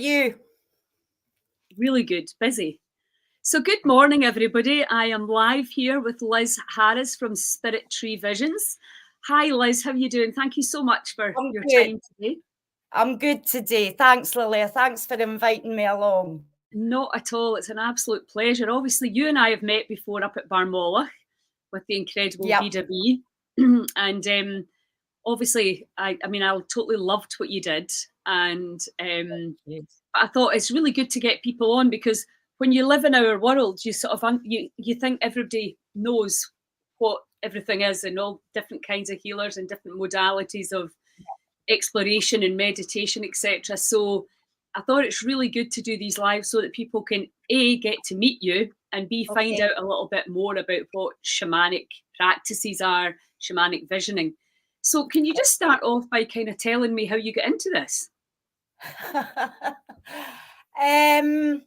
you? Really good, busy. So good morning, everybody. I am live here with Liz Harris from Spirit Tree Visions. Hi, Liz. How are you doing? Thank you so much for your time today. I'm good today. Thanks, Lilia. Thanks for inviting me along. Not at all. It's an absolute pleasure. Obviously, you and I have met before up at Barmolach with the incredible Vida B. And obviously, I totally loved what you did. And I thought it's really good to get people on, because when you live in our world, you sort of you think everybody knows what everything is, and all different kinds of healers and different modalities of exploration and meditation, etc. So I thought it's really good to do these lives so that people can A, get to meet you, and B, find out a little bit more about what shamanic practices are, shamanic visioning. So can you just start off by kind of telling me how you got into this? I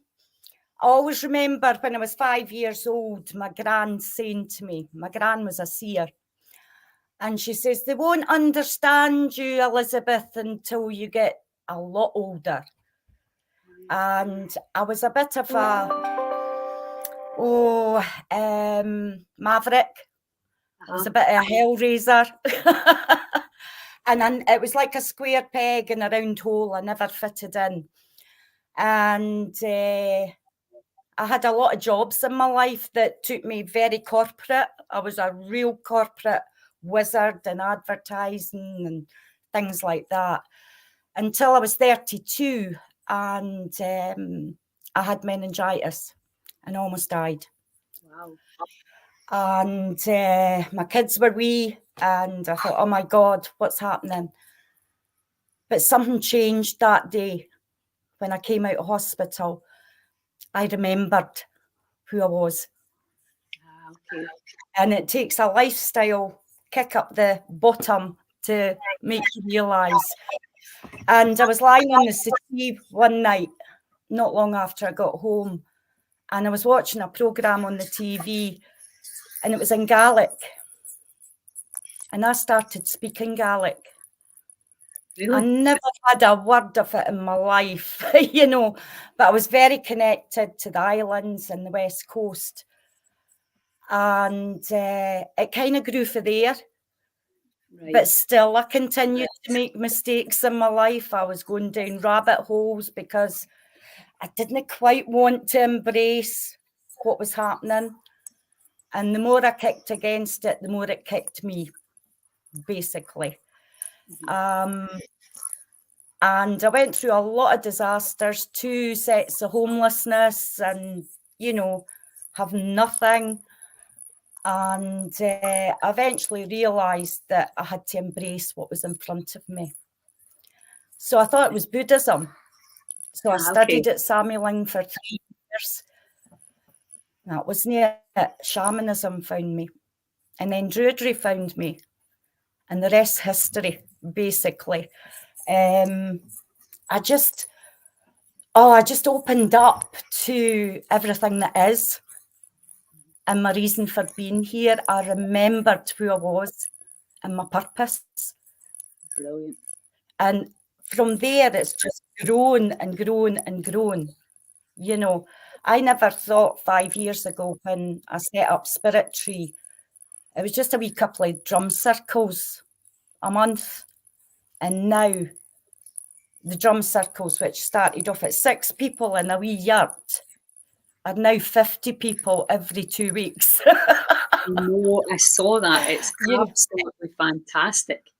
always remember when I was 5 years old, my gran saying to me, my gran was a seer, and she says, they won't understand you, Elizabeth, until you get a lot older. And I was a bit of a maverick. I was a bit of a hellraiser. And it was like a square peg in a round hole. I never fitted in. And I had a lot of jobs in my life that took me very corporate. I was a real corporate wizard in advertising and things like that, until I was 32, and I had meningitis and almost died. Wow. And my kids were wee, and I thought, oh my God, what's happening? But something changed that day. When I came out of hospital, I remembered who I was. Okay. And it takes a lifestyle kick up the bottom to make you realise. And I was lying on the settee one night, not long after I got home, and I was watching a programme on the TV, and it was in Gaelic. And I started speaking Gaelic. Really? I never had a word of it in my life, you know, but I was very connected to the islands and the West Coast. And it kind of grew for there. Right. But still, I continued to make mistakes in my life. I was going down rabbit holes because I didn't quite want to embrace what was happening. And the more I kicked against it, the more it kicked me, basically. And I went through a lot of disasters, 2 sets of homelessness, and, you know, have nothing. And I eventually realised that I had to embrace what was in front of me. So I thought it was Buddhism. So I studied at Samueling for 3 years. That was near it. Shamanism found me. And then Druidry found me. And the rest history, basically. I just opened up to everything that is. And my reason for being here, I remembered who I was and my purpose. Brilliant. And from there, it's just grown and grown and grown. You know, I never thought 5 years ago when I set up Spirit Tree, it was just a wee couple of drum circles a month. And now the drum circles, which started off at 6 people in a wee yurt, are now 50 people every 2 weeks. No, I saw that. It's absolutely fantastic.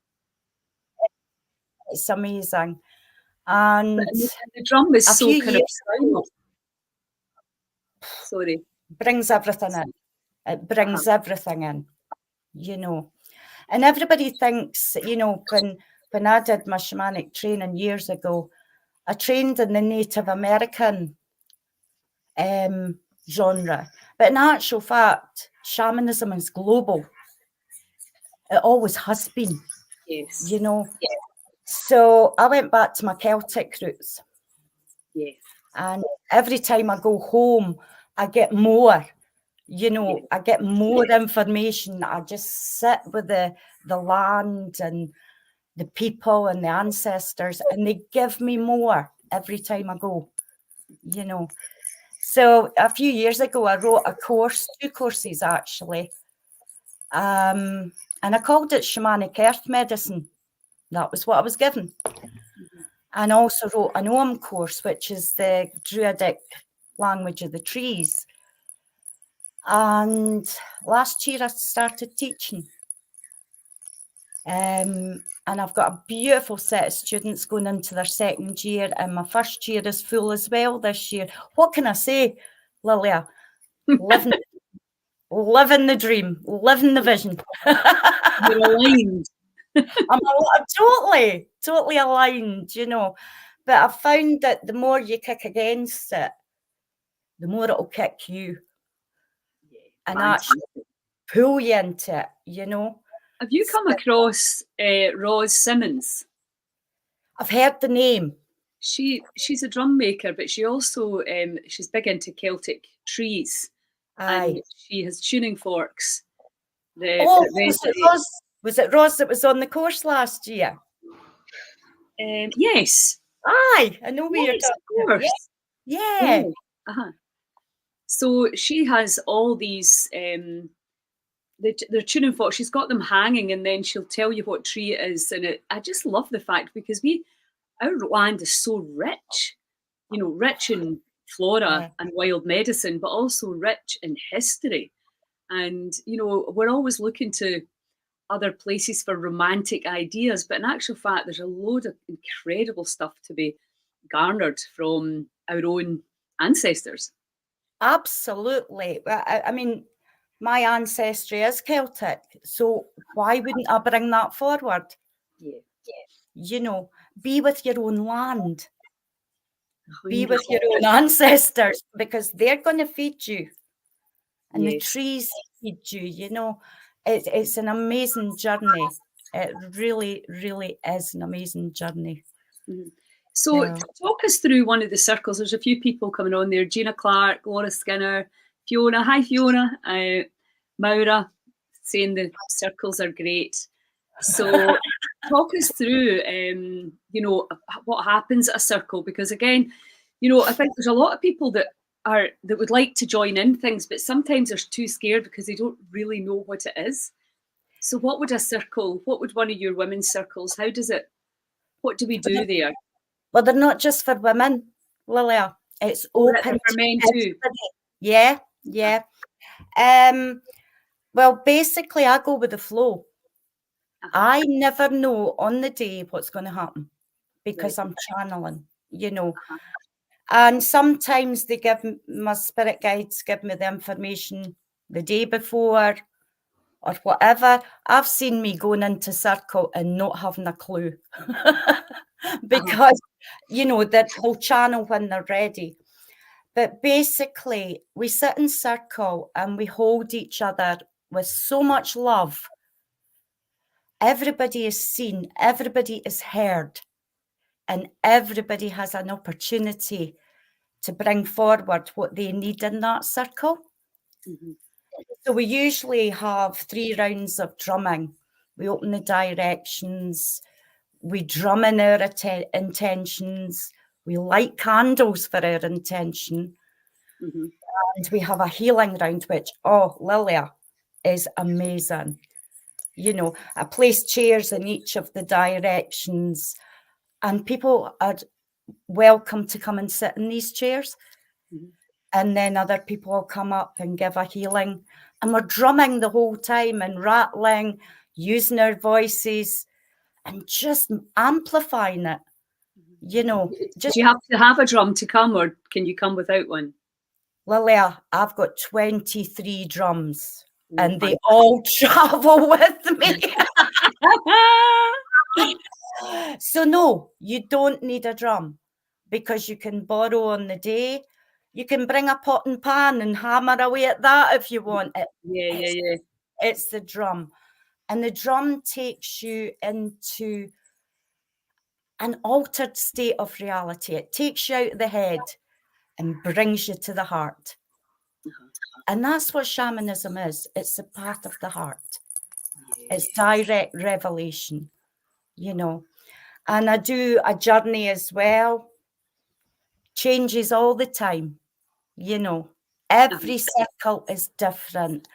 It's amazing. And the drum is so kind of silent. Sorry. Brings everything in. It brings everything in, you know. And everybody thinks, you know, when I did my shamanic training years ago, I trained in the Native American genre. But in actual fact, shamanism is global. It always has been. Yes. You know. Yes. So I went back to my Celtic roots. Yes. And every time I go home, I get more, you know, I get more information. I just sit with the land and the people and the ancestors, and they give me more. every time I go, you know. So a few years ago, I wrote a course, 2 courses actually, and I called it Shamanic Earth Medicine. That was what I was given. And I also wrote an Ogham course, which is the Druidic language of the trees. And last year I started teaching. And I've got a beautiful set of students going into their 2nd year, and my 1st year is full as well this year. What can I say, Lilia? Living the dream, living the vision. You're aligned. I'm totally aligned, you know. But I've found that the more you kick against it, the more it'll kick you. And actually pull you into it, you know. Have you come across Ros Simmons? I've heard the name. She's a drum maker, but she also she's big into Celtic trees. Aye. And she has tuning forks. Was it Ros that was on the course last year? Yes. Aye, I know where you're talking about. Yeah. So she has all these they're tuning forks. She's got them hanging, and then she'll tell you what tree it is. And I just love the fact, because our land is so rich, you know, rich in flora and wild medicine, but also rich in history. And, you know, we're always looking to other places for romantic ideas, but in actual fact, there's a load of incredible stuff to be garnered from our own ancestors. Absolutely. I mean, my ancestry is Celtic, so why wouldn't I bring that forward? Yeah. You know, be with your own land. Be with your own ancestors, because they're going to feed you. And the trees feed you, you know. It's an amazing journey. It really, really is an amazing journey. So talk us through one of the circles. There's a few people coming on there. Gina Clark, Laura Skinner, Fiona. Hi, Fiona. Maura saying the circles are great. So talk us through, you know, what happens at a circle, because again, you know, I think there's a lot of people that would like to join in things, but sometimes they're too scared because they don't really know what it is. So what would one of your women's circles, what do we do there? Well, they're not just for women, Lilia. It's open for men too. Yeah. Well, basically, I go with the flow. I never know on the day what's going to happen, because I'm channeling, you know. And sometimes my spirit guides give me the information the day before or whatever. I've seen me going into circle and not having a clue because, you know, they'll channel when they're ready. But basically, we sit in circle and we hold each other with so much love. Everybody is seen, everybody is heard, and everybody has an opportunity to bring forward what they need in that circle. So we usually have 3 rounds of drumming. We open the directions, we drum in our intentions, we light candles for our intention, and we have a healing round, which, Lilia, is amazing. You know, I place chairs in each of the directions, and people are welcome to come and sit in these chairs. And then other people will come up and give a healing. And we're drumming the whole time and rattling, using our voices and just amplifying it. You know, do you have to have a drum to come, or can you come without one? Lilia, I've got 23 drums and they all travel with me. So no, you don't need a drum, because you can borrow on the day. You can bring a pot and pan and hammer away at that if you want. It's the drum. And the drum takes you into an altered state of reality. It takes you out of the head and brings you to the heart. And that's what shamanism is. It's the path of the heart. It's direct revelation, you know. And I do a journey as well. changes all the time, you know. Every circle is different,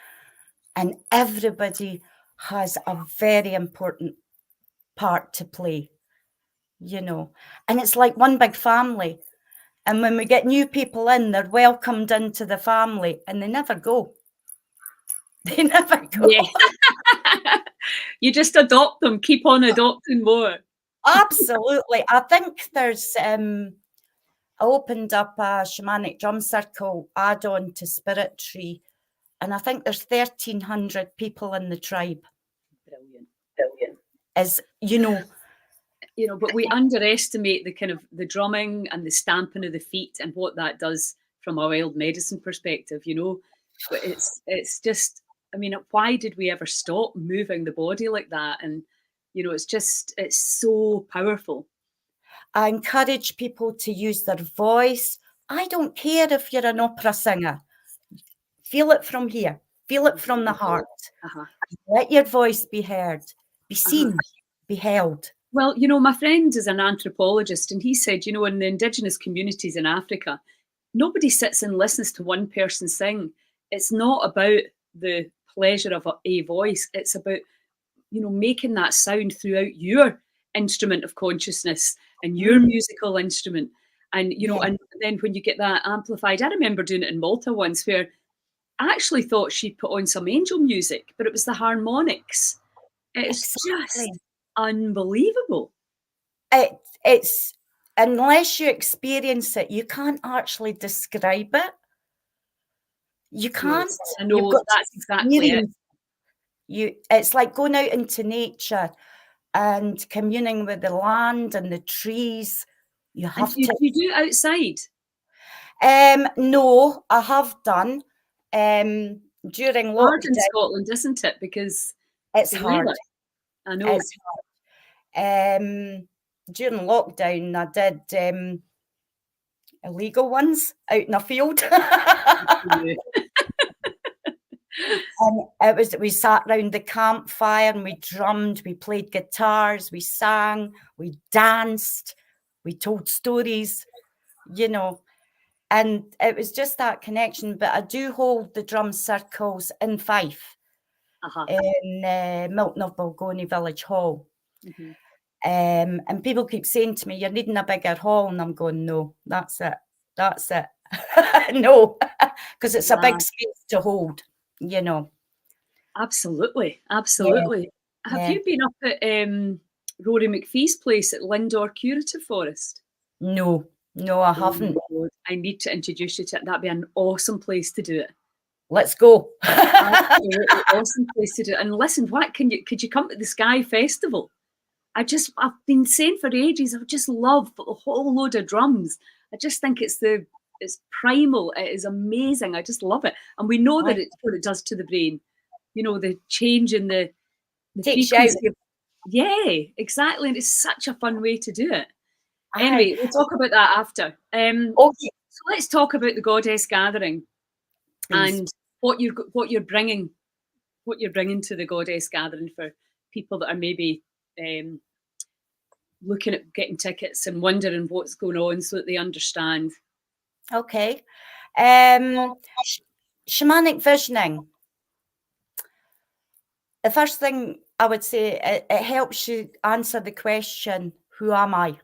and everybody has a very important part to play, you know. And it's like one big family. And when we get new people in, they're welcomed into the family and they never go. They never go. Yeah. You just adopt them, keep on adopting more. Absolutely. I think there's, I opened up a shamanic drum circle add-on to Spirit Tree, and I think there's 1,300 people in the tribe. Brilliant. As you know, but we underestimate the kind of the drumming and the stamping of the feet and what that does from a wild medicine perspective, you know. But it's just, I mean, why did we ever stop moving the body like that? And, you know, it's so powerful. I encourage people to use their voice. I don't care if you're an opera singer. Feel it from here. Feel it from the heart. Let your voice be heard, be seen, be held. Well, you know, my friend is an anthropologist, and he said, you know, in the indigenous communities in Africa, nobody sits and listens to one person sing. It's not about the pleasure of a voice. It's about, you know, making that sound throughout your instrument of consciousness and your musical instrument. And, you know, and then when you get that amplified, I remember doing it in Malta once where I actually thought she'd put on some angel music, but it was the harmonics. It's just unbelievable. It's unless you experience it, you can't actually describe it. You can't. I know, that's exactly it. It's like going out into nature and communing with the land and the trees. You have to. You do it outside? No, I have done during lockdown. Hard in Scotland, isn't it? Because it's hard. I know. It's hard. During lockdown, I did illegal ones out in a field. And we sat round the campfire and we drummed, we played guitars, we sang, we danced, we told stories, you know, and it was just that connection. But I do hold the drum circles in Fife, in Milton of Balgony Village Hall. And people keep saying to me, you're needing a bigger hall. And I'm going, no, that's it. No, because it's a big space to hold, you know. Absolutely. Have you been up at Rory McPhee's place at Lindor Curative Forest? No, I haven't. I need to introduce you to it. That'd be an awesome place to do it. Let's go. Absolutely awesome place to do it. And listen, could you come to the Sky Festival? I've been saying for ages, I just love a whole load of drums. I just think it's primal. It is amazing. I just love it. And we know that it's what it does to the brain. You know, the change in the frequency. Yeah, exactly. And it's such a fun way to do it. Anyway, we'll talk about that after. Okay. So let's talk about the Goddess Gathering. Please. And what you're bringing to the Goddess Gathering for people that are maybe looking at getting tickets and wondering what's going on so that they understand. Okay. Shamanic visioning. The first thing I would say, it helps you answer the question, who am I?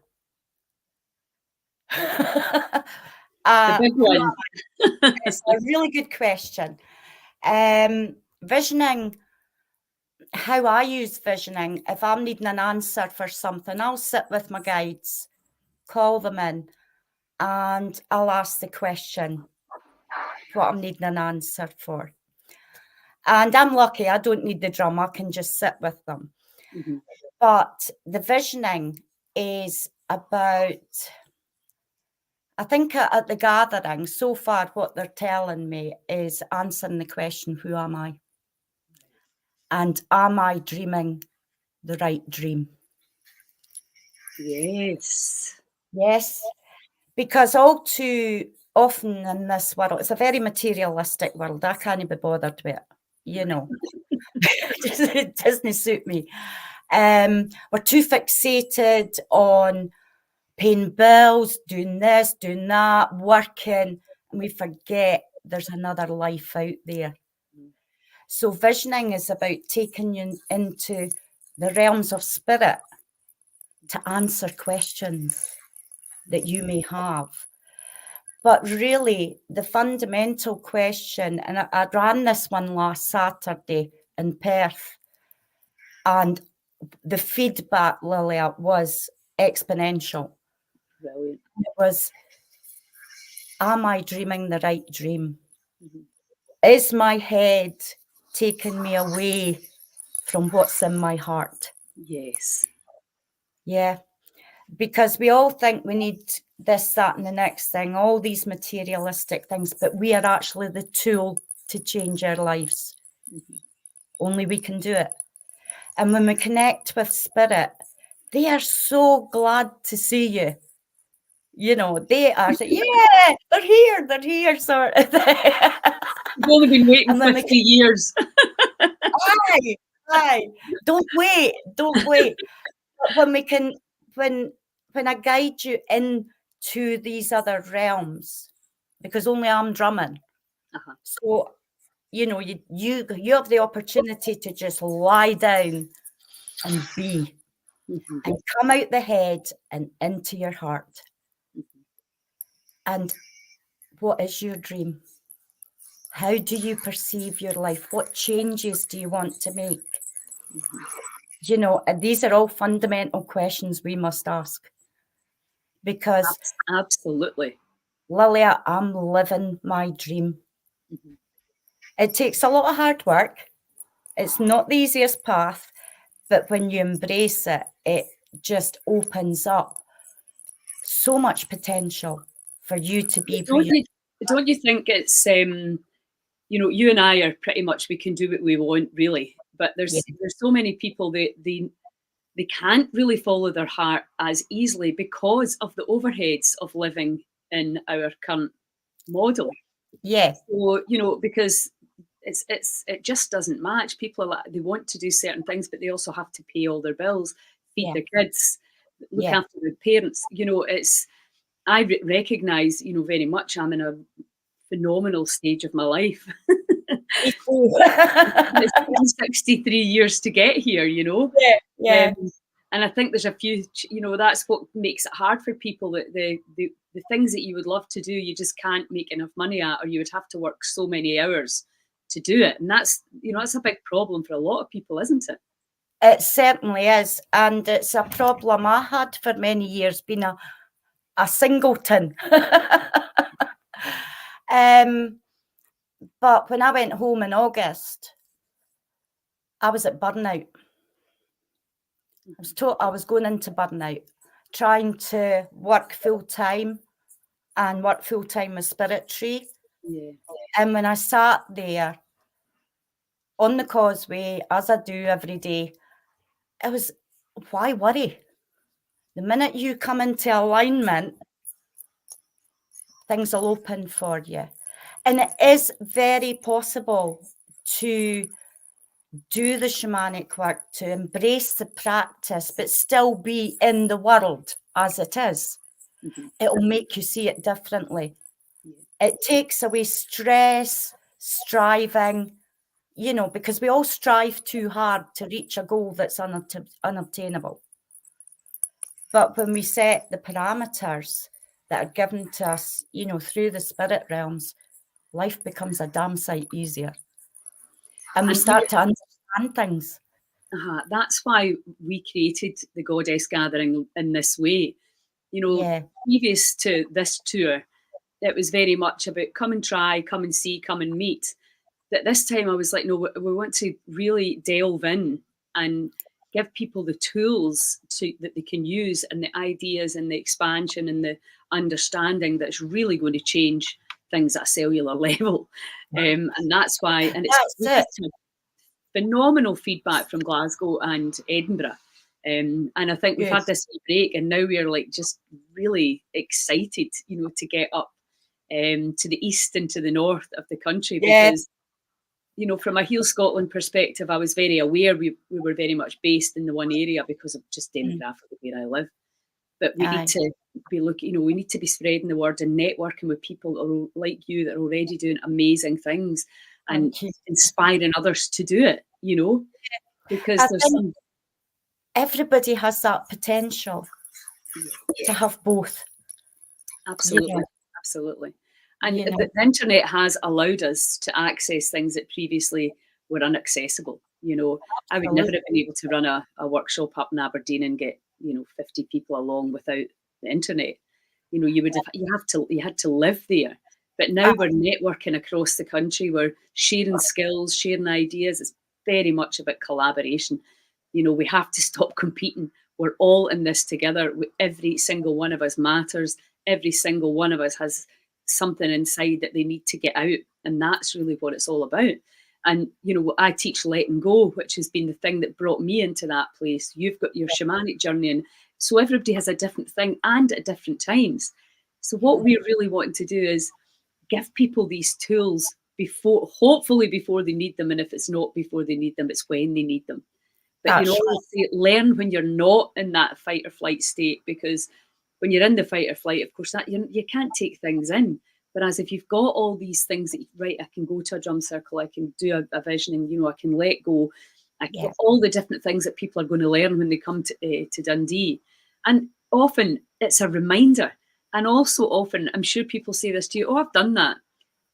The big one. It's a really good question. Visioning, how I use visioning, if I'm needing an answer for something, I'll sit with my guides, call them in, and I'll ask the question, what I'm needing an answer for. And I'm lucky, I don't need the drum, I can just sit with them. But the visioning is about, I think at the gathering, so far what they're telling me is answering the question, who am I? And am I dreaming the right dream? Yes. Yes. Because all too often in this world, it's a very materialistic world. I can't be bothered with it, you know. It doesn't suit me. We're too fixated on paying bills, doing this, doing that, working, and we forget there's another life out there. So visioning is about taking you into the realms of spirit to answer questions that you may have. But really, the fundamental question, and I ran this one last Saturday in Perth, and the feedback, Lilia, was exponential. Brilliant. It was, am I dreaming the right dream? Is my head taking me away from what's in my heart? Yes. Yeah. Because we all think we need this, that, and the next thing, all these materialistic things, but we are actually the tool to change our lives. Only we can do it. And when we connect with spirit, they are so glad to see you. You know, they are saying, yeah, they're here, sort of thing. We've only been waiting 50 years. Aye, don't wait. But when we can, when I guide you into these other realms, because only I'm drumming, so you know, you have the opportunity to just lie down and be, and come out the head and into your heart. And what is your dream? How do you perceive your life? What changes do you want to make? You know, and these are all fundamental questions we must ask. Because absolutely, Lilia, I'm living my dream. It takes a lot of hard work. It's not the easiest path, but when you embrace it, it just opens up so much potential for you to be. Don't you think it's you know, you and I are pretty much, we can do what we want, really, but there's so many people that they can't really follow their heart as easily because of the overheads of living in our current model. Yeah. So, you know, because it just doesn't match. People are like, they want to do certain things, but they also have to pay all their bills, feed their kids, look after their parents. You know, I recognize, you know, very much I'm in a phenomenal stage of my life. It's been 63 years to get here, you know. And I think there's a few, you know, that's what makes it hard for people, that the things that you would love to do, you just can't make enough money at, or you would have to work so many hours to do it. And that's, you know, that's a big problem for a lot of people, isn't it? It certainly is. And it's a problem I had for many years, being a singleton. But when I went home in August, I was at burnout. I was told I was going into burnout, trying to work full time and work full time with Spirit Tree. And when I sat there on the causeway, as I do every day, it was, why worry? The minute you come into alignment, things will open for you. And it is very possible to do the shamanic work, to embrace the practice, but still be in the world as it is. It will make you see it differently. It takes away stress, striving, you know, because we all strive too hard to reach a goal that's unobtainable. But when we set the parameters that are given to us, you know, through the spirit realms, life becomes a damn sight easier. And we start to understand things. That's why we created the Goddess Gathering in this way. You know, previous to this tour, it was very much about come and try, come and see, come and meet. But this time I was like, no, we want to really delve in and give people the tools that they can use, and the ideas and the expansion and the understanding that's really going to change things at a cellular level. And that's why, and it's phenomenal feedback from Glasgow and Edinburgh. And I think we've had this break, and now we're like just really excited, you know, to get up to the east and to the north of the country, because you know, from a Heal Scotland perspective, I was very aware we were very much based in the one area because of just demographically where I live. but we need to be looking, we need to be spreading the word and networking with people like you that are already doing amazing things and inspiring others to do it, because everybody has that potential to have both. Absolutely, absolutely. And the internet has allowed us to access things that previously were inaccessible. I would never have been able to run a workshop up in Aberdeen and get 50 people along without the internet. You had to live there. But now we're networking across the country. We're sharing skills, sharing ideas. It's very much about collaboration. We have to stop competing. We're all in this together. Every single one of us matters. Every single one of us has something inside that they need to get out. And that's really what it's all about. And, I teach letting go, which has been the thing that brought me into that place. You've got your shamanic journey. And so everybody has a different thing and at different times. So what we're really wanting to do is give people these tools hopefully before they need them. And if it's not before they need them, it's when they need them. But learn when you're not in that fight or flight state, because when you're in the fight or flight, of course, that you can't take things in. Whereas if you've got all these things that, I can go to a drum circle, I can do a visioning, I can let go, I can all the different things that people are going to learn when they come to Dundee. And often it's a reminder. And also often, I'm sure people say this to you, I've done that.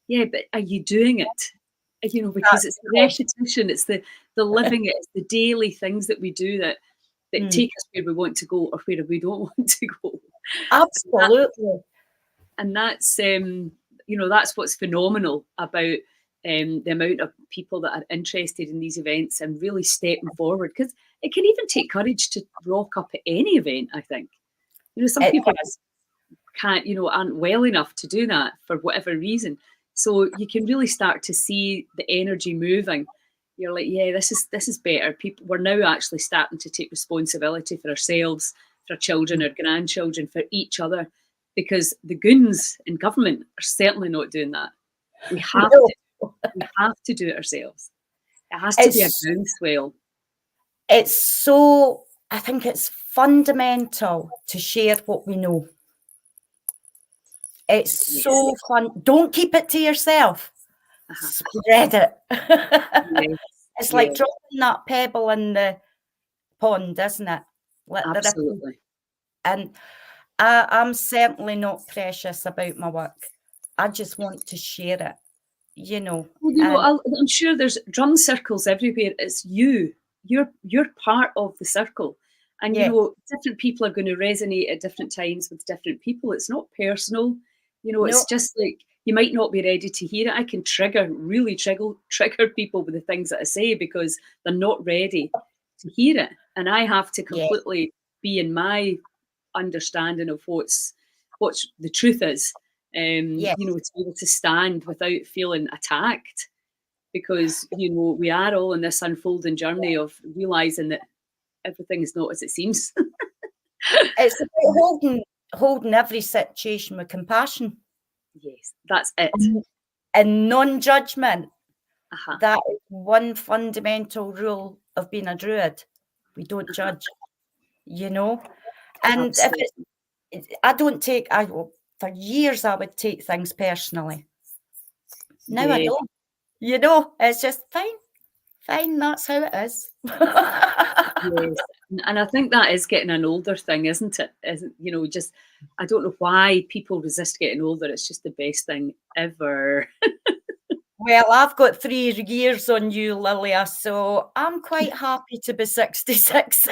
Yeah, but are you doing it? Because it's the repetition, it's the living it, it's the daily things that we do that take us where we want to go or where we don't want to go. Absolutely. And that's that's what's phenomenal about the amount of people that are interested in these events and really stepping forward, because it can even take courage to rock up at any event. I think some people can't aren't well enough to do that for whatever reason, so you can really start to see the energy moving. You're like, this is better. We're now actually starting to take responsibility for ourselves, for our children, our grandchildren, for each other. Because the goons in government are certainly not doing that. We have to do it ourselves. It has to be a groundswell. I think it's fundamental to share what we know. It's so fun. Don't keep it to yourself. Spread it. It's like dropping that pebble in the pond, isn't it? Absolutely. And I'm certainly not precious about my work. I just want to share it, I'm sure there's drum circles everywhere. It's you're part of the circle. And, different people are going to resonate at different times with different people. It's not personal. It's just like, you might not be ready to hear it. I can really trigger people with the things that I say because they're not ready to hear it. And I have to completely be in my understanding of what's the truth is, to be able to stand without feeling attacked, because we are all in this unfolding journey of realizing that everything is not as it seems. It's about holding every situation with compassion. Yes, that's it. And non-judgment. That is one fundamental rule of being a Druid. We don't judge, And for years I would take things personally. Now I don't. It's just fine, that's how it is. Yes. And I think that is getting an older thing, isn't it? Just, I don't know why people resist getting older. It's just the best thing ever. Well, I've got 3 years on you, Lilia, so I'm quite happy to be 66.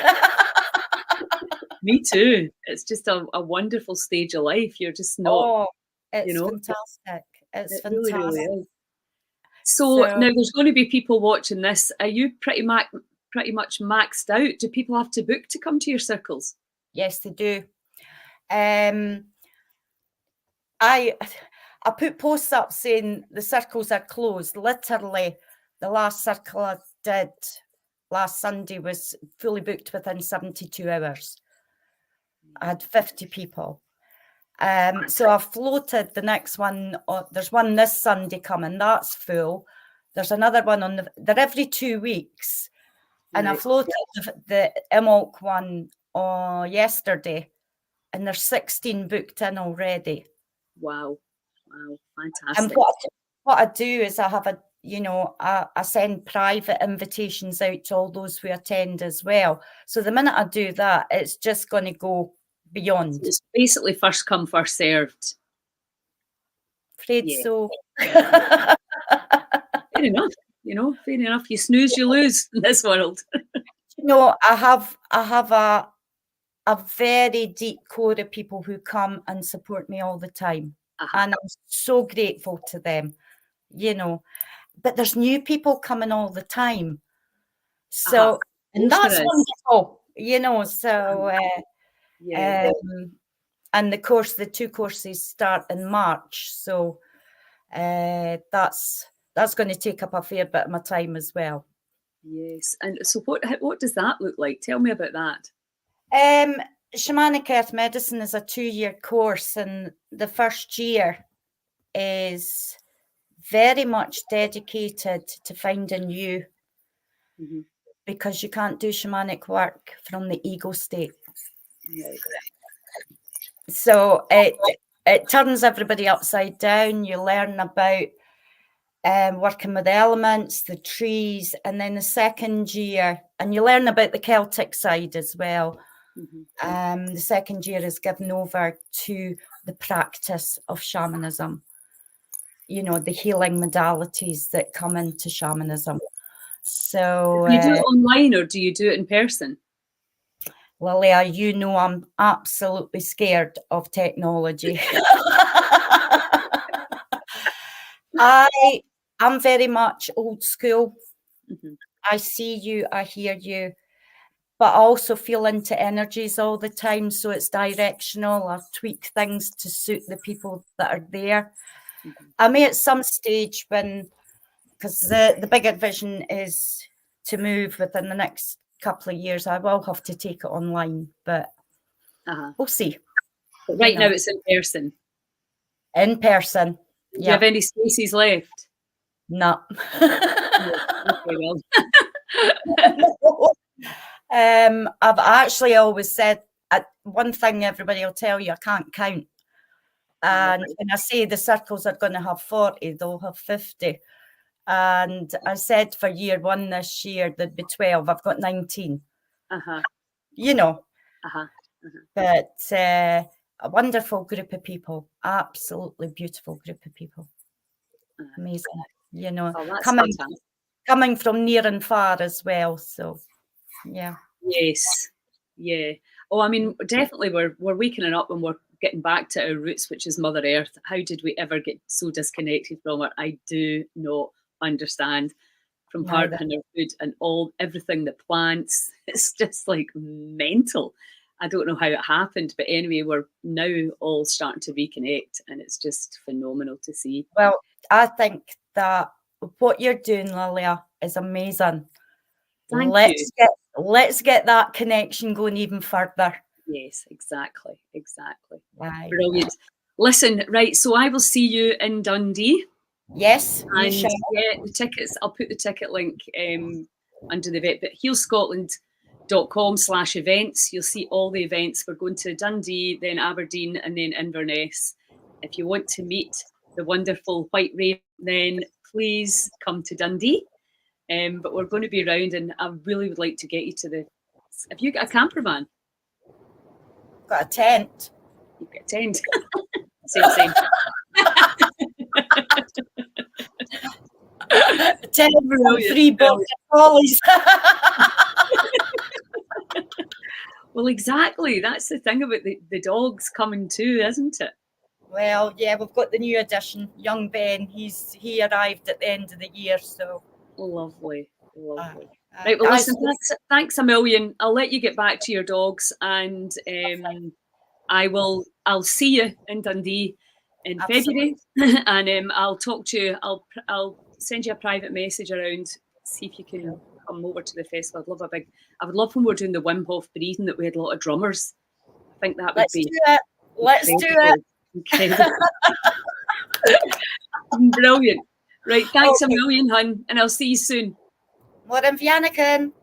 Me too. It's just a wonderful stage of life. You're just not. It's fantastic. It's fantastic. Really is. So now there's going to be people watching this. Are you pretty much maxed out? Do people have to book to come to your circles? Yes, they do. I put posts up saying the circles are closed. Literally, the last circle I did last Sunday was fully booked within 72 hours. I had 50 people. So I floated the next one. There's one this Sunday coming. That's full. There's another one they're every 2 weeks. And I floated the Imolc one yesterday. and there's 16 booked in already. Wow. Wow. Fantastic. And what I do is I have I send private invitations out to all those who attend as well. So the minute I do that, it's just going to go beyond. So it's basically first come, first served. Afraid so. Fair enough. Fair enough. You snooze, you lose in this world. I have a very deep core of people who come and support me all the time. And I'm so grateful to them, but there's new people coming all the time. So, and that's wonderful, so, and the 2 courses start in March. So that's going to take up a fair bit of my time as well. Yes. And so what does that look like? Tell me about that. Shamanic Earth Medicine is a 2-year course, and the first year is very much dedicated to finding you, because you can't do shamanic work from the ego state. Right. So it turns everybody upside down. You learn about working with the elements, the trees, and then the second year, and you learn about the Celtic side as well. The second year is given over to the practice of shamanism, the healing modalities that come into shamanism. So do you do it online or do you do it in person? Lilia, I'm absolutely scared of technology. I'm very much old school. I see you, I hear you, but I also feel into energies all the time. So it's directional. I tweak things to suit the people that are there. I may at some stage because the bigger vision is to move within the next couple of years, I will have to take it online, but we'll see. But right now it's in person. In person. Do you have any spaces left? No. Okay, well. I've actually always said one thing everybody will tell you, I can't count. And when I say the circles are going to have 40, they'll have 50. And I said for year 1 this year, there'd be 12. I've got 19. But a wonderful group of people, absolutely beautiful group of people. Amazing, coming from near and far as well. So, yeah. Yes. Yeah. Oh, I mean, definitely we're waking up and we're getting back to our roots, which is Mother Earth. How did we ever get so disconnected from her? I do not understand. From harvesting our food and everything, the plants, it's just like mental. I don't know how it happened, but anyway, we're now all starting to reconnect, and it's just phenomenal to see. Well, I think that what you're doing, Lilia, is amazing. Let's get that connection going even further. Yes, exactly. Right. Brilliant. Listen, right, so I will see you in Dundee. Yes, and the tickets, I'll put the ticket link under the event, but healscotland.com/events. You'll see all the events. We're going to Dundee, then Aberdeen, and then Inverness. If you want to meet the wonderful White Raven, then please come to Dundee. But we're going to be around, and I really would like to get you to have you got a camper van? Got a tent. You've got a tent. Same. 10 free border collies. Well, exactly. That's the thing about the dogs coming too, isn't it? Well, yeah, we've got the new addition, young Ben. He arrived at the end of the year, so lovely. Right, well, listen, thanks a million. I'll let you get back to your dogs, and I'll see you in Dundee in February, and I'll talk to you. I'll send you a private message around, see if you can come over to the festival. I would love when we're doing the Wim Hof breathing that we had a lot of drummers. I think that would be. Let's do it. Incredible. Brilliant. Right, thanks a million, hun, and I'll see you soon. More in Vianican.